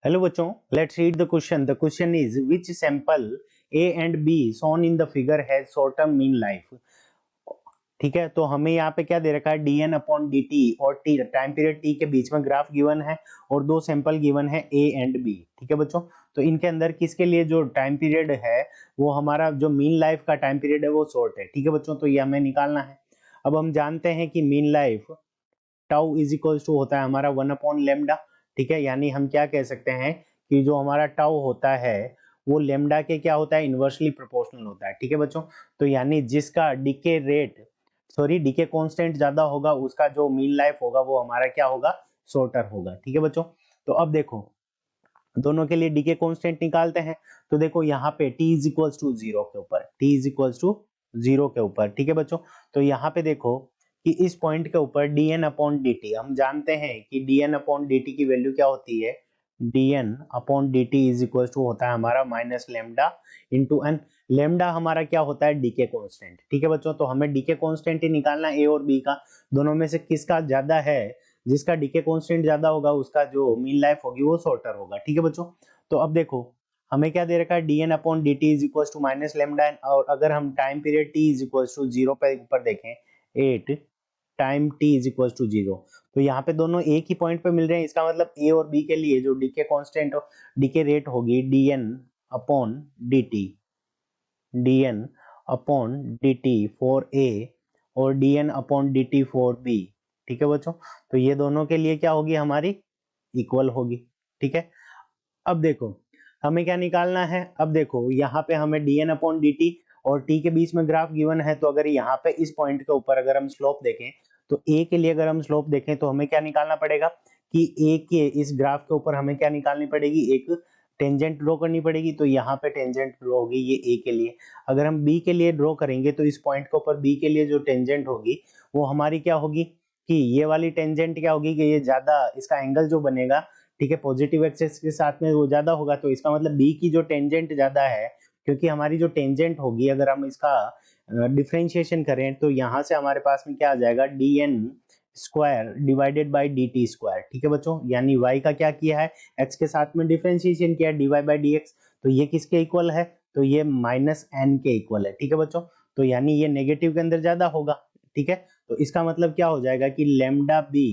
Hello बच्चों, let's read the question. The question is which sample A and B shown in the figure has short term mean life. ठीक है, तो हमें यहाँ पे क्या दे रखा है dn अपॉन dt और t टाइम पीरियड t के बीच में ग्राफ गिवन है और दो सैंपल गिवन है A एंड B. ठीक है बच्चों, तो इनके अंदर किसके लिए जो टाइम पीरियड है वो हमारा जो मीन लाइफ का टाइम पीरियड है वो शॉर्ट है. ठीक है बच्चों, तो ये हमें निकालना है. अब हम जानते हैं कि mean life tau is equals to होता है हमारा 1 अपॉन लेमडा. ठीक है, यानी हम क्या कह सकते हैं कि जो हमारा टाउ होता है वो लेमडा के क्या होता है, इनवर्सली प्रोपोर्शनल होता है. ठीक है बच्चों, तो यानी जिसका डीके रेट डीके कांस्टेंट ज्यादा होगा उसका जो मीन लाइफ होगा वो हमारा क्या होगा, शॉर्टर होगा. ठीक है बच्चों, तो अब देखो दोनों के लिए डीके कांस्टेंट निकालते हैं. तो देखो यहाँ पे t is equals to zero के ऊपर, t is equals to zero के ऊपर. ठीक है बच्चों, तो यहाँ पे देखो कि इस पॉइंट के ऊपर dn अपॉन dt हम जानते हैं कि dn अपॉन dt की वैल्यू क्या होती है, dn upon dt is equal to होता है हमारा minus lambda into N. Lambda हमारा क्या होता है, डीके कांस्टेंट. ठीक है बच्चों, तो हमें डीके कांस्टेंट ही निकालना है ए और बी का. दोनों में से किसका ज्यादा है, जिसका डीके कांस्टेंट ज्यादा होगा उसका जो मीन लाइफ होगी वो शॉर्टर होगा. ठीक है बच्चों, तो अब देखो हमें क्या दे रखा है, dn upon dt is equal to minus lambda. और अगर हम time period t is equal to zero पे ऊपर देखें 8 time t is equal to zero, तो यहाँ पे दोनों एक ही पॉइंट पे मिल रहे हैं. इसका मतलब a और b के लिए जो डीके कांस्टेंट डीके रेट होगी dn upon dt, dn upon dt for a और dn upon dt for b. ठीक है बच्चों, तो ये दोनों के लिए क्या होगी, हमारी इक्वल होगी. ठीक है, अब देखो हमें क्या निकालना है. अब देखो यहाँ पे हमें dn अपॉन dt और t के बीच में ग्राफ गिवन है, तो अगर यहाँ पे इस पॉइंट के ऊपर अगर हम स्लोप देखें तो a के लिए अगर हम स्लोप देखें तो हमें क्या निकालना पड़ेगा कि a के इस ग्राफ के ऊपर हमें क्या निकालनी पड़ेगी, एक टेंजेंट ड्रॉ करनी पड़ेगी. तो यहाँ पे टेंजेंट ड्रॉ होगी ये a के लिए. अगर हम b के लिए ड्रॉ करेंगे तो इस पॉइंट के ऊपर b के लिए जो टेंजेंट होगी वो हमारी क्या होगी कि ये वाली टेंजेंट क्या होगी कि ये ज्यादा इसका एंगल जो बनेगा, ठीक है, पॉजिटिव एक्सिस के साथ में वो ज्यादा होगा. तो इसका मतलब बी की जो टेंजेंट ज्यादा है, क्योंकि हमारी जो टेंजेंट होगी अगर हम इसका डिफरेंशिएशन करें तो यहाँ से हमारे पास में क्या आ जाएगा, D N square divided by D T square. ठीक है बच्चों, यानी y का क्या किया है, x के साथ में डिफरेंशिएशन किया है dy बाई डी एक्स. तो ये किसके इक्वल है, तो ये माइनस एन के इक्वल है. ठीक है बच्चों, तो यानी ये नेगेटिव के अंदर ज्यादा होगा. ठीक है, तो इसका मतलब क्या हो जाएगा कि लेमडा बी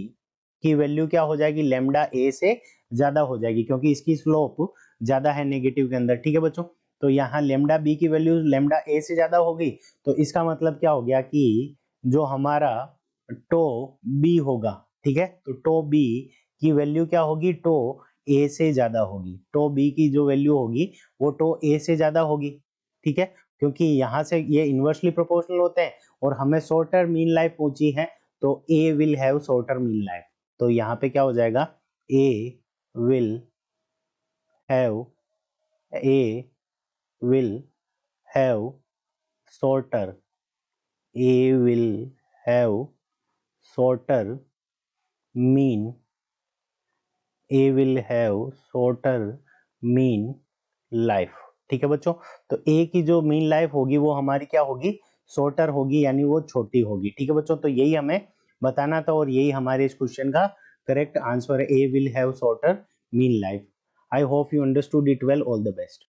की वैल्यू क्या हो जाएगी, लेमडा ए से ज्यादा हो जाएगी, क्योंकि इसकी स्लोप ज्यादा है नेगेटिव के अंदर. ठीक है बच्चों, तो यहाँ लेमडा बी की वैल्यू लेमडा ए से ज्यादा हो गई. तो इसका मतलब क्या हो गया कि जो हमारा टो बी होगा, ठीक है, तो टो बी की वैल्यू क्या होगी, टो ए से ज्यादा होगी. टो बी की जो वैल्यू होगी वो टो ए से ज्यादा होगी. ठीक है, क्योंकि यहाँ से ये इनवर्सली प्रोपोर्शनल होते हैं और हमें शॉर्टर मीन लाइफ पूछी है, तो A will have shorter mean life. तो यहाँ पे क्या हो जाएगा, A will have A will have shorter, A will have shorter mean, A will have shorter mean life. ठीक है बच्चों, तो ए की जो मीन लाइफ होगी वो हमारी क्या होगी, शॉर्टर होगी, यानी वो छोटी होगी. ठीक है बच्चों, तो यही हमें बताना था और यही हमारे इस क्वेश्चन का करेक्ट आंसर है, A will have shorter mean life. I hope you understood it well. All the best.